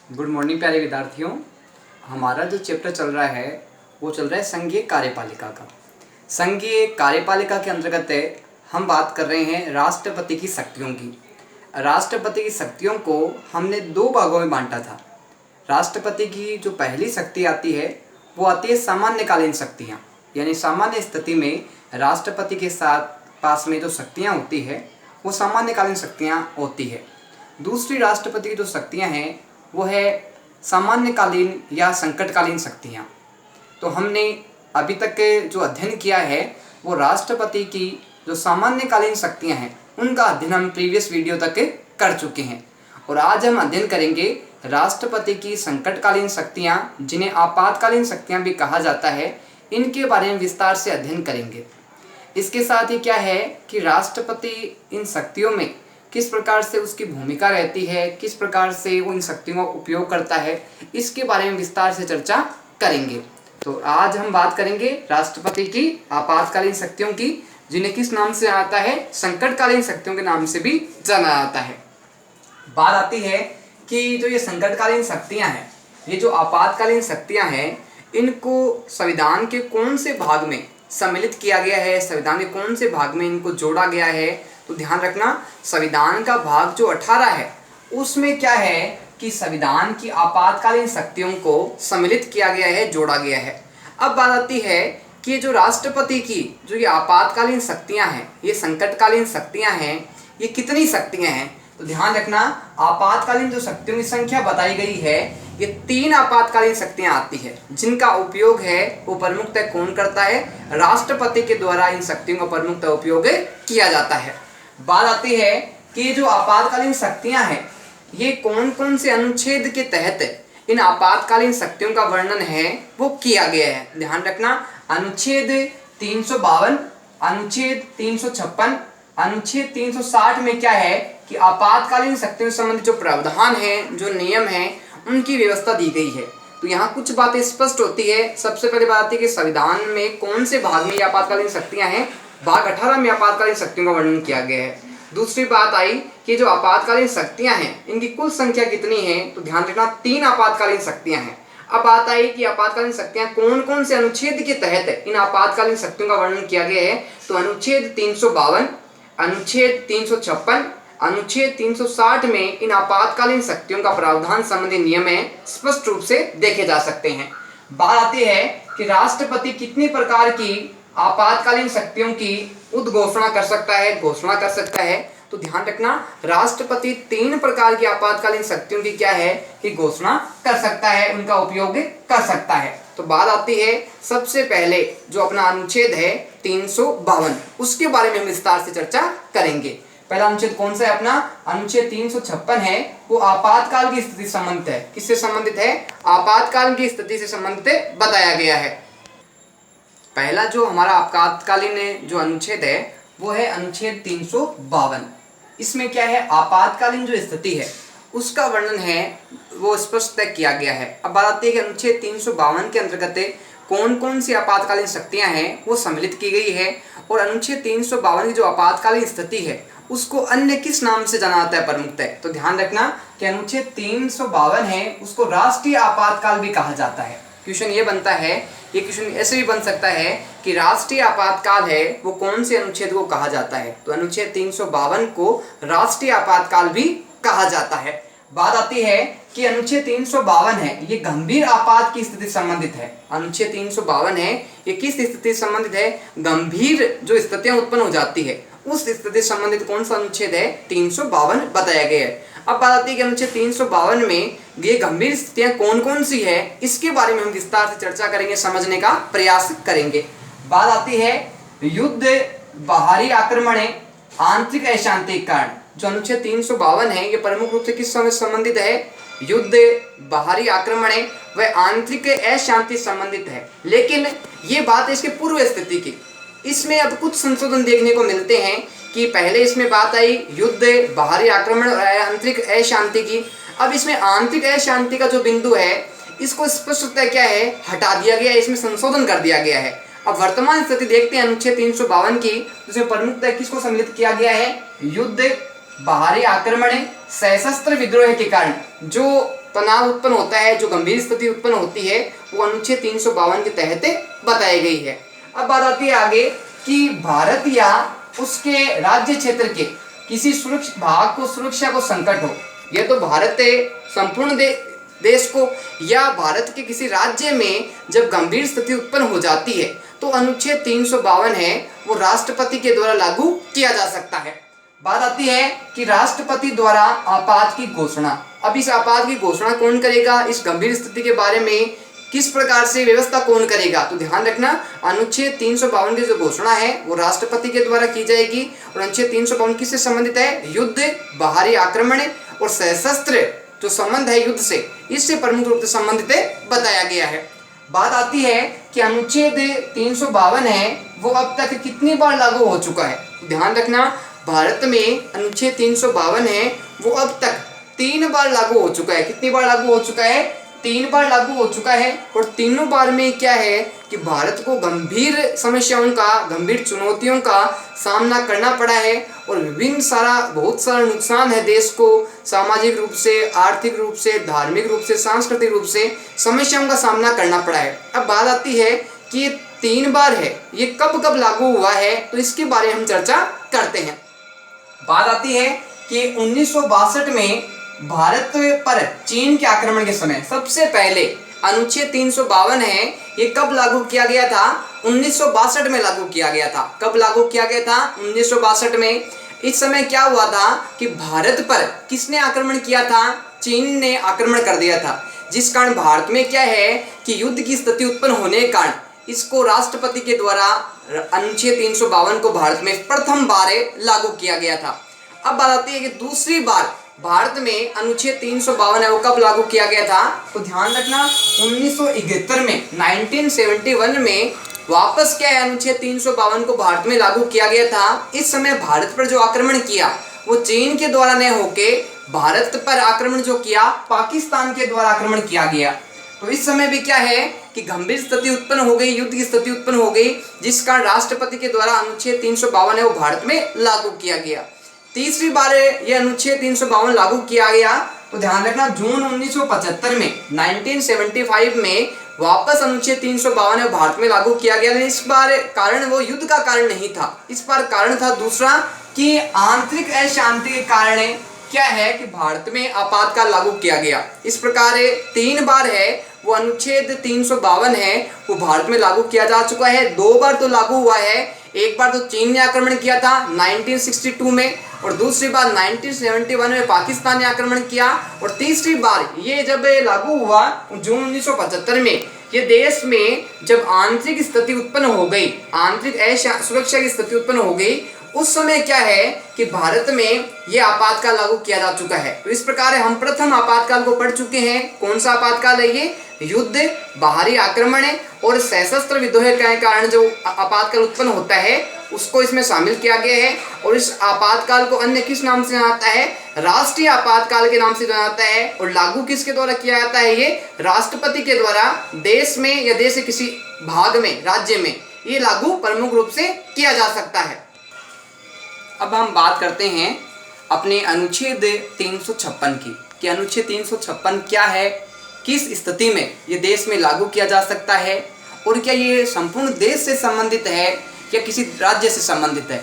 Good morning प्यारे विद्यार्थियों। हमारा जो चैप्टर चल रहा है वो चल रहा है संघीय कार्यपालिका का। संघीय कार्यपालिका के अंतर्गत हम बात कर रहे हैं राष्ट्रपति की शक्तियों की। राष्ट्रपति की शक्तियों को हमने दो भागों में बांटा था। राष्ट्रपति की जो पहली शक्ति आती है वो आती है सामान्यकालीन शक्तियाँ, यानी सामान्य स्थिति में राष्ट्रपति के साथ पास में जो शक्तियाँ होती है वो सामान्यकालीन शक्तियाँ होती है। दूसरी राष्ट्रपति की जो शक्तियाँ हैं वो है सामान्यकालीन या संकटकालीन शक्तियाँ। तो हमने अभी तक के जो अध्ययन किया है वो राष्ट्रपति की जो सामान्यकालीन शक्तियाँ हैं उनका अध्ययन हम प्रीवियस वीडियो तक कर चुके हैं, और आज हम अध्ययन करेंगे राष्ट्रपति की संकटकालीन शक्तियाँ, जिन्हें आपातकालीन शक्तियाँ भी कहा जाता है। इनके बारे में विस्तार से अध्ययन करेंगे। इसके साथ ही क्या है कि राष्ट्रपति इन शक्तियों में किस प्रकार से उसकी भूमिका रहती है, किस प्रकार से वो इन शक्तियों का उपयोग करता है, इसके बारे में विस्तार से चर्चा करेंगे। तो आज हम बात करेंगे राष्ट्रपति की आपातकालीन शक्तियों की, जिन्हें किस नाम से आता है, संकटकालीन शक्तियों के नाम से भी जाना जाता है। बात आती है कि जो ये संकटकालीन शक्तियाँ हैं, ये जो आपातकालीन शक्तियाँ हैं, इनको संविधान के कौन से भाग में सम्मिलित किया गया है, संविधान के कौन से भाग में इनको जोड़ा गया है। तो ध्यान रखना, संविधान का भाग जो 18 है उसमें क्या है कि संविधान की आपातकालीन शक्तियों को सम्मिलित किया गया है, जोड़ा गया है। अब बात आती है कि जो राष्ट्रपति की जो ये आपातकालीन शक्तियां हैं, ये संकटकालीन शक्तियां हैं, ये कितनी शक्तियां हैं। तो ध्यान रखना, आपातकालीन जो शक्तियों की संख्या बताई गई है, ये 3 आपातकालीन शक्तियां आती है, जिनका उपयोग है वो प्रमुखतः कौन करता है, राष्ट्रपति के द्वारा इन शक्तियों का प्रमुखतः उपयोग किया जाता है। बात आती है कि जो आपातकालीन शक्तियां हैं ये कौन कौन से अनुच्छेद के तहत इन आपातकालीन शक्तियों का वर्णन है वो किया गया है। ध्यान रखना, अनुच्छेद 352, अनुच्छेद 356, अनुच्छेद 360 में क्या है कि आपातकालीन शक्तियों से संबंधित जो प्रावधान है, जो नियम है, उनकी व्यवस्था दी गई है। तो यहाँ कुछ बातें स्पष्ट होती है। सबसे पहले बात आती है कि संविधान में कौन से भाग में ये आपातकालीन शक्तियां हैं। भाग 18 में आपातकालीन शक्तियों का वर्णन किया गया है। दूसरी बात आई कि जो आपातकालीन शक्तियां हैं इनकी कुल संख्या कितनी है। तो ध्यान रखना, 3 आपातकालीन शक्तियां हैं। अब बात आई कि आपातकालीन शक्तियां कौन कौन से अनुच्छेद के तहत इन आपातकालीन शक्तियों का वर्णन किया गया है। तो अनुच्छेद 352, अनुच्छेद 356, अनुच्छेद 360 में इन आपातकालीन शक्तियों का प्रावधान संबंधी नियम है स्पष्ट रूप से देखे जा सकते हैं। बात आती है कि राष्ट्रपति कितनी प्रकार की आपातकालीन शक्तियों की उद्घोषणा कर सकता है, घोषणा कर सकता है। तो ध्यान रखना, राष्ट्रपति 3 प्रकार की आपातकालीन शक्तियों की क्या है कि घोषणा कर सकता है, उनका उपयोग कर सकता है। तो बात आती है सबसे पहले जो अपना अनुच्छेद है 352, उसके बारे में हम विस्तार से चर्चा करेंगे। पहला अनुच्छेद कौन सा है अपना, अनुच्छेद 356 है, वो आपातकाल की स्थिति से संबंधित है। किससे संबंधित है, आपातकाल की स्थिति से संबंधित बताया गया है। पहला जो हमारा आपातकालीन जो अनुच्छेद है वो है अनुच्छेद 352। इसमें क्या है, आपातकालीन जो स्थिति है उसका वर्णन है वो स्पष्ट किया गया है। अब बात आती है कि अनुच्छेद 352 के अंतर्गत कौन कौन सी आपातकालीन शक्तियां हैं वो सम्मिलित की गई है, और अनुच्छेद 352 की जो आपातकालीन स्थिति है उसको अन्य किस नाम से जाना जाता है प्रमुखतः। तो ध्यान रखना कि अनुच्छेद 352 है उसको राष्ट्रीय आपातकाल भी कहा जाता है। क्वेश्चन ये बनता है, ये क्वेश्चन ऐसे भी बन सकता है कि राष्ट्रीय आपातकाल है वो कौन से अनुच्छेद को कहा जाता है। तो अनुच्छेद 352 को राष्ट्रीय आपातकाल भी कहा जाता है। बात आती है कि अनुच्छेद 352 है ये गंभीर आपात की स्थिति संबंधित है। अनुच्छेद 352 है ये किस स्थिति से संबंधित है, गंभीर जो स्थितियां उत्पन्न हो जाती है उस स्थिति से संबंधित कौन सा अनुच्छेद है, 352 बताया गया है। अब बात आती है कि अनुच्छेद 352 में ये गंभीर स्थितियां कौन कौन सी है, इसके बारे में हम विस्तार से चर्चा करेंगे, समझने का प्रयास करेंगे। बात आती है युद्ध, बाहरी आक्रमण, आंतरिक अशांति के कारण। जो अनुच्छेद 352 है ये प्रमुख रूप से किस समय संबंधित है, युद्ध, बाहरी आक्रमण व आंतरिक अशांति संबंधित है। लेकिन ये बात है इसके पूर्व स्थिति की। इसमें अब कुछ संशोधन देखने को मिलते हैं कि पहले इसमें बात आई युद्ध, बाहरी आक्रमण और आंतरिक अशांति की। अब इसमें आंतरिक अशांति का जो बिंदु है इसको स्पष्टतः क्या है, हटा दिया गया है, इसमें संशोधन कर दिया गया है। अब वर्तमान स्थिति देखते हैं अनुच्छेद 352 की, जिसमें प्रमुखतः किसको सम्मिलित किया गया है, युद्ध, बाहरी आक्रमण, सशस्त्र विद्रोह के कारण जो तनाव उत्पन्न होता है, जो गंभीर स्थिति उत्पन्न होती है, वो अनुच्छेद 352 के तहत बताई गई है। अब बात आती है आगे कि भारत या उसके राज्य क्षेत्र के किसी सुरक्षित भाग को सुरक्षा को संकट हो, यह तो भारत संपूर्ण देश को या भारत के किसी राज्य में जब गंभीर स्थिति उत्पन्न हो जाती है तो अनुच्छेद 352 है वो राष्ट्रपति के द्वारा लागू किया जा सकता है। बात आती है कि राष्ट्रपति द्वारा आपात की घोषणा। अब इस आपात की घोषणा कौन करेगा, इस गंभीर स्थिति के बारे में किस प्रकार से व्यवस्था कौन करेगा, तो ध्यान रखना अनुच्छेद 352 की जो घोषणा है वो राष्ट्रपति के द्वारा की जाएगी। और अनुच्छेद 352 किससे संबंधित है, युद्ध, बाहरी आक्रमण और सशस्त्र जो संबंध है युद्ध से, इससे प्रमुख रूप से संबंधित बताया गया है। बात आती है कि अनुच्छेद 352 है वो अब तक कितनी बार लागू हो चुका है। ध्यान रखना भारत में अनुच्छेद 352 है वो अब तक 3 बार लागू हो चुका है। कितनी बार लागू हो चुका है, 3 बार लागू हो चुका है। और तीनों बार में क्या है कि भारत को गंभीर समस्याओं का, गंभीर चुनौतियों का सामना करना पड़ा है और बहुत सारा नुकसान है देश को, सामाजिक रूप से, आर्थिक रूप से, धार्मिक रूप से, सांस्कृतिक रूप से समस्याओं का सामना करना पड़ा है। अब बात आती है कि ये 3 बार है, ये कब कब लागू हुआ है, तो इसके बारे में हम चर्चा करते हैं। बात आती है कि 1962 में भारत पर चीन के आक्रमण के समय सबसे पहले अनुच्छेद 352 है ये कब लागू किया गया था, 1962 में लागू किया गया था। कब लागू किया गया था, 1962 में। इस समय क्या हुआ था कि भारत पर किसने आक्रमण किया था, चीन ने आक्रमण कर दिया था, जिस कारण भारत में क्या है कि युद्ध की स्थिति उत्पन्न होने के कारण इसको राष्ट्रपति के द्वारा अनुच्छेद 352 को भारत में प्रथम बार लागू किया गया था। अब बात आती है कि दूसरी बार भारत में अनुच्छेद 352 है वो कब लागू किया गया था, तो ध्यान रखना 1971 में, 1971 में वापस क्या है अनुच्छेद 352 को भारत में लागू किया गया था। इस समय भारत पर जो आक्रमण किया वो चीन के द्वारा नहीं होके भारत पर आक्रमण जो किया पाकिस्तान के द्वारा आक्रमण किया गया। तो इस समय भी क्या है कि गंभीर स्थिति उत्पन्न हो गई, युद्ध की स्थिति उत्पन्न हो गई, जिस कारण राष्ट्रपति के द्वारा अनुच्छेद 352 है वो भारत में लागू किया गया। तीसरी बार ये अनुच्छेद 352 लागू किया गया तो ध्यान रखना जून 1975 में, 1975 में वापस अनुच्छेद 352 है भारत में लागू किया गया। लेकिन इस बार कारण वो युद्ध का कारण नहीं था, इस बार कारण था दूसरा कि आंतरिक अशांति के कारण क्या है कि भारत में आपातकाल लागू किया गया। इस प्रकार 3 बार है वो अनुच्छेद 352 है वो भारत में लागू किया जा चुका है। 2 बार तो लागू हुआ है, एक बार तो चीन ने आक्रमण किया था 1962 में और दूसरी बार 1971 में पाकिस्तान ने आक्रमण किया और तीसरी बार ये जब लागू हुआ जून 1975 में। ये देश में जब आंतरिक स्थिति उत्पन्न हो गई, आंतरिक सुरक्षा की स्थिति उत्पन्न हो गई, उस समय क्या है कि भारत में यह आपातकाल लागू किया जा चुका है। तो इस प्रकार हम प्रथम आपातकाल को पढ़ चुके हैं। कौन सा आपातकाल है ये, युद्ध, बाहरी आक्रमण और सशस्त्र विद्रोह के कारण जो आपातकाल उत्पन्न होता है उसको इसमें शामिल किया गया है। और इस आपातकाल को अन्य किस नाम से जाना जाता है, राष्ट्रीय आपातकाल के नाम से जाना जाता है। और लागू किसके द्वारा किया जाता है, ये राष्ट्रपति के द्वारा देश में या देश के किसी भाग में, राज्य में ये लागू प्रमुख रूप से किया जा सकता है। अब हम बात करते हैं अपने अनुच्छेद 356 की कि अनुच्छेद 356 क्या है, किस स्थिति में ये देश में लागू किया जा सकता है और क्या ये संपूर्ण देश से संबंधित है या किसी राज्य से संबंधित है।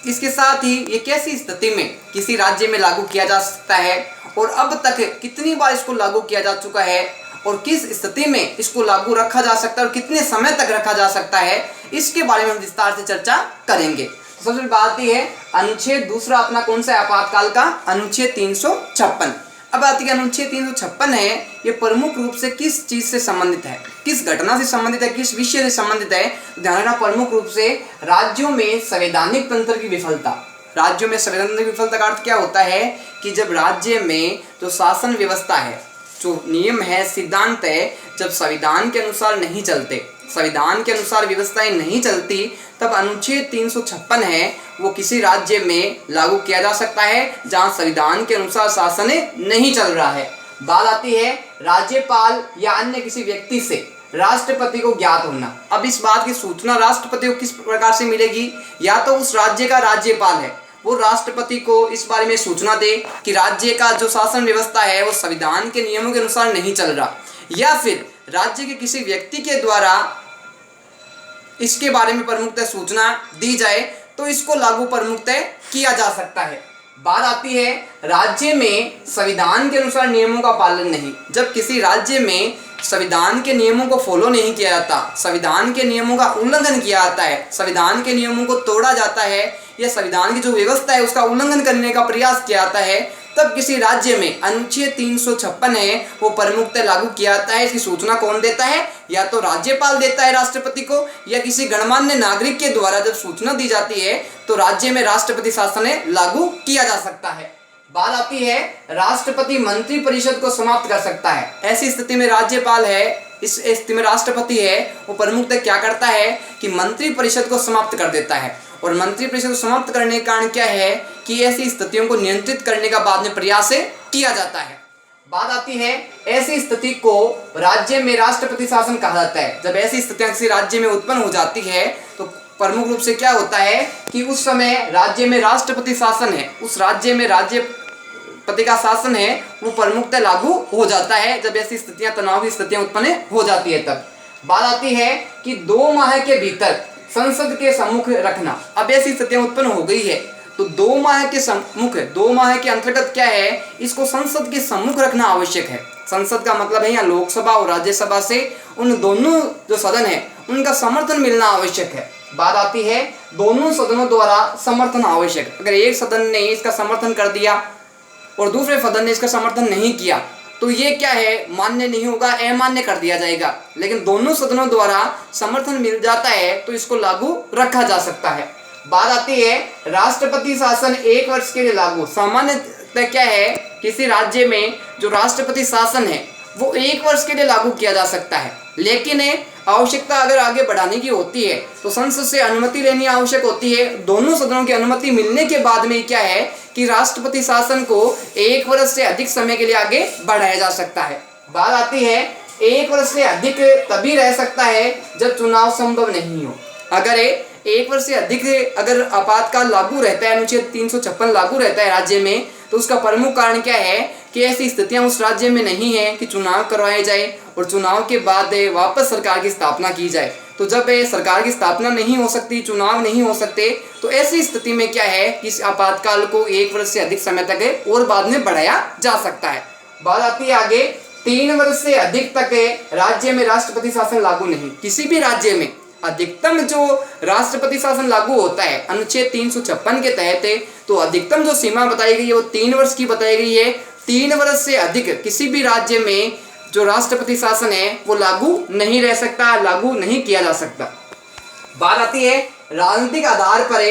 इसके साथ ही ये कैसी स्थिति में किसी राज्य में लागू किया जा सकता है और अब तक कितनी बार इसको लागू किया जा चुका है और किस स्थिति में इसको लागू रखा जा सकता है और कितने समय तक रखा जा सकता है, इसके बारे में हम विस्तार से चर्चा करेंगे। सबसे पहले बात यह है अनुच्छेद दूसरा अपना कौन सा आपातकाल का, अनुच्छेद 356। अब आती है अनुच्छेद 356 है ये प्रमुख रूप से किस चीज से संबंधित है, किस घटना से संबंधित है, किस विषय से संबंधित है। ध्यान रखना प्रमुख रूप से राज्यों में संवैधानिक तंत्र की विफलता। राज्यों में संवैधानिक विफलता का अर्थ क्या होता है कि जब राज्य में जो शासन व्यवस्था है, जो नियम है, सिद्धांत है, जब संविधान के अनुसार नहीं चलते, संविधान के अनुसार व्यवस्थाएं नहीं चलती, तब अनुच्छेद 356 है वो किसी राज्य में लागू किया जा सकता है जहां संविधान के अनुसार शासन नहीं चल रहा है। बात आती है राज्यपाल या अन्य किसी व्यक्ति से राष्ट्रपति को ज्ञात होना। अब इस बात की सूचना राष्ट्रपति को किस प्रकार से मिलेगी, या तो उस राज्य का राज्यपाल है वो राष्ट्रपति को इस बारे में सूचना दे कि राज्य का जो शासन व्यवस्था है वो संविधान के नियमों के अनुसार नहीं चल रहा, या फिर राज्य के किसी व्यक्ति के द्वारा इसके बारे में प्रमुखतः सूचना दी जाए तो इसको लागू प्रमुखतः किया जा सकता है। बात आती है राज्य में संविधान के अनुसार नियमों का पालन नहीं। जब किसी राज्य में संविधान के नियमों को फॉलो नहीं किया जाता, संविधान के नियमों का उल्लंघन किया जाता है, संविधान के नियमों को तोड़ा जाता है या संविधान की जो व्यवस्था है उसका उल्लंघन करने का प्रयास किया जाता है, तब किसी राज्य में अनुच्छेद 356 है वो प्रमुखतः लागू किया जाता है। इसकी सूचना कौन देता है? या तो राज्यपाल देता है राष्ट्रपति को, या किसी गणमान्य नागरिक के द्वारा जब सूचना दी जाती है तो राज्य में राष्ट्रपति शासन लागू किया जा सकता है। बात आती है राष्ट्रपति मंत्री परिषद को समाप्त कर सकता है। ऐसी स्थिति में राज्यपाल है, इस स्थिति में राष्ट्रपति है वो प्रमुखतः क्या करता है कि मंत्री परिषद को समाप्त कर देता है। और मंत्री परिषद को समाप्त करने का कारण क्या है कि ऐसी स्थितियों को नियंत्रित करने का बाद में प्रयास किया जाता है। बात आती है ऐसी स्थिति को राज्य में राष्ट्रपति शासन कहा जाता है। जब ऐसी स्थितियां किसी राज्य में उत्पन्न हो जाती है तो प्रमुख रूप से क्या होता है कि उस समय राज्य में राष्ट्रपति शासन है, उस राज्य में राज्यपति का शासन है वो प्रमुखतः लागू हो जाता है जब ऐसी स्थितियां, तनाव की स्थितियां उत्पन्न हो जाती है। तब बात आती है कि 2 माह के भीतर संसद के सम्मुख रखना। अब ऐसी स्थितियां उत्पन्न हो गई है तो 2 माह के सम्मुख, 2 माह के अंतर्गत क्या है, इसको संसद के सम्मुख रखना आवश्यक है। संसद का मतलब है यहाँ लोकसभा और राज्यसभा से उन दोनों जो सदन है उनका समर्थन मिलना आवश्यक है। बात आती है दोनों सदनों द्वारा समर्थन आवश्यक। अगर एक सदन ने इसका समर्थन कर दिया और दूसरे सदन ने इसका समर्थन नहीं किया तो ये क्या है, मान्य नहीं होगा, अमान्य कर दिया जाएगा। लेकिन दोनों सदनों द्वारा समर्थन मिल जाता है तो इसको लागू रखा जा सकता है। बात आती है राष्ट्रपति शासन 1 वर्ष के लिए लागू। सामान्यतः क्या है, किसी राज्य में जो राष्ट्रपति शासन है वो 1 वर्ष के लिए लागू किया जा सकता है, लेकिन आवश्यकता अगर आगे बढ़ाने की होती है तो संसद से अनुमति लेनी आवश्यक होती है। दोनों सदनों की अनुमति मिलने के बाद में क्या है कि राष्ट्रपति शासन को 1 वर्ष से अधिक समय के लिए आगे बढ़ाया जा सकता है। बात आती है 1 वर्ष से अधिक तभी रह सकता है जब चुनाव संभव नहीं हो। अगर 1 वर्ष से अधिक अगर आपातकाल लागू रहता है, अनुच्छेद 356 लागू रहता है राज्य में, तो उसका प्रमुख कारण क्या है कि ऐसी स्थितियां उस राज्य में नहीं है कि चुनाव करवाए जाए और चुनाव के बाद वापस सरकार की स्थापना की जाए। तो जब सरकार की स्थापना नहीं हो सकती, चुनाव नहीं हो सकते, तो ऐसी स्थिति में क्या है कि इस आपातकाल को 1 वर्ष से अधिक समय तक और बाद में बढ़ाया जा सकता है। बात आती है आगे 3 वर्ष से अधिक तक राज्य में राष्ट्रपति शासन लागू नहीं। किसी भी राज्य में अधिकतम जो राष्ट्रपति शासन लागू होता है अनुच्छेद 356 के तहत, तो अधिकतम जो सीमा बताई गई है वो 3 वर्ष की बताई गई है। 3 वर्ष से अधिक किसी भी राज्य में जो राष्ट्रपति शासन है वो लागू नहीं रह सकता, लागू नहीं किया जा सकता। बात आती है राजनीतिक आधार पर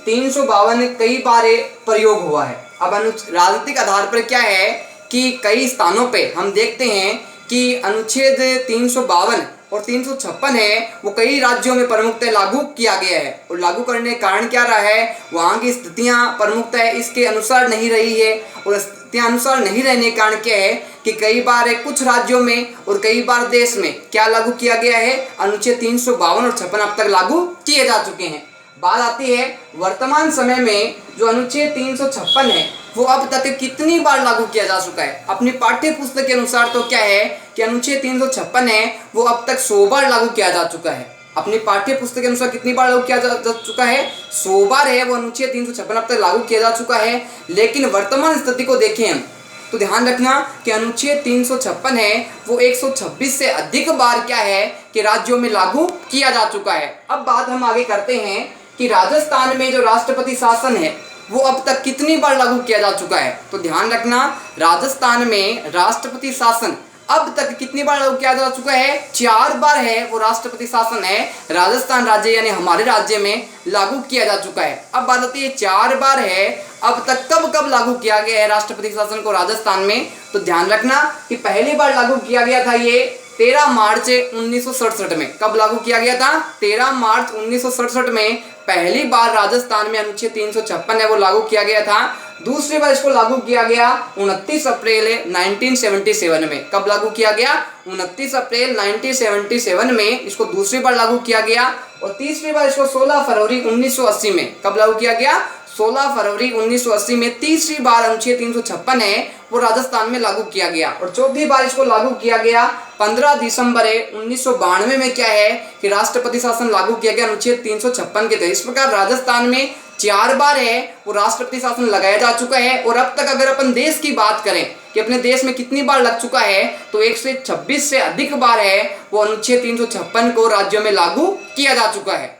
352 कई बार प्रयोग हुआ है। अब राजनीतिक आधार पर क्या है कि कई स्थानों पे हम देखते हैं कि अनुच्छेद 352 और 356 है वो कई राज्यों में प्रमुखतः लागू किया गया है। और लागू करने का कारण क्या रहा है, वहाँ की स्थितियाँ प्रमुखतः इसके अनुसार नहीं रही है। और स्थितियाँ अनुसार नहीं रहने के कारण क्या है कि कई बार कुछ राज्यों में और कई बार देश में क्या लागू किया गया है, अनुच्छेद 352 और 56 अब तक लागू किए जा चुके हैं। बात आती है वर्तमान समय में जो अनुच्छेद 356 है वो अब तक कितनी बार लागू किया जा चुका है। अपनी पाठ्य पुस्तक के अनुसार तो क्या है कि अनुच्छेद 356 है वो अब तक 100 बार लागू किया जा चुका है। अपनी पाठ्य पुस्तक के अनुसार कितनी बार लागू किया जा चुका है, 100 बार है वो अनुच्छेद 356 अब तक लागू किया जा चुका है। लेकिन वर्तमान स्थिति को देखें हम तो ध्यान रखना कि अनुच्छेद 356 है वो 126 से अधिक बार क्या है कि राज्यों में लागू किया जा चुका है। अब बात हम आगे करते हैं कि राजस्थान में जो राष्ट्रपति शासन है वो अब तक कितनी बार लागू किया जा चुका है। तो ध्यान रखना राजस्थान में राष्ट्रपति शासन अब तक कितनी बार लागू किया जा चुका है, 4 बार है वो राष्ट्रपति शासन है राजस्थान राज्य यानी हमारे राज्य में लागू किया जा चुका है। अब बात आती है 4 बार है, अब तक कब कब लागू किया गया है राष्ट्रपति शासन को राजस्थान में। तो ध्यान रखना कि पहली बार लागू किया गया था ये 13 मार्च 1967 में। कब लागू किया गया था, 13 मार्च 1967 में पहली बार राजस्थान में अनुच्छेद 356 है वो लागू किया गया था। दूसरी बार इसको लागू किया गया 29 अप्रैल 1977 में। कब लागू किया गया, 29 अप्रैल 1977 में इसको दूसरी बार लागू किया गया। और तीसरी बार इसको 16 फरवरी 1980 में। कब लागू किया गया, 16 फरवरी 1980 में तीसरी बार अनुच्छेद 356 है वो राजस्थान में लागू किया गया, और चौथी बार इसको लागू किया गया 15 दिसंबर 1992 में क्या है कि राष्ट्रपति शासन लागू किया गया अनुच्छेद 356 के तहत। इस प्रकार राजस्थान में 4 बार है वो राष्ट्रपति शासन लगाया जा चुका है। और अब तक अगर अपन देश की बात करें कि अपने देश में कितनी बार लग चुका है, तो 126 से अधिक बार है वो अनुच्छेद 356 को राज्यों में लागू किया जा चुका है।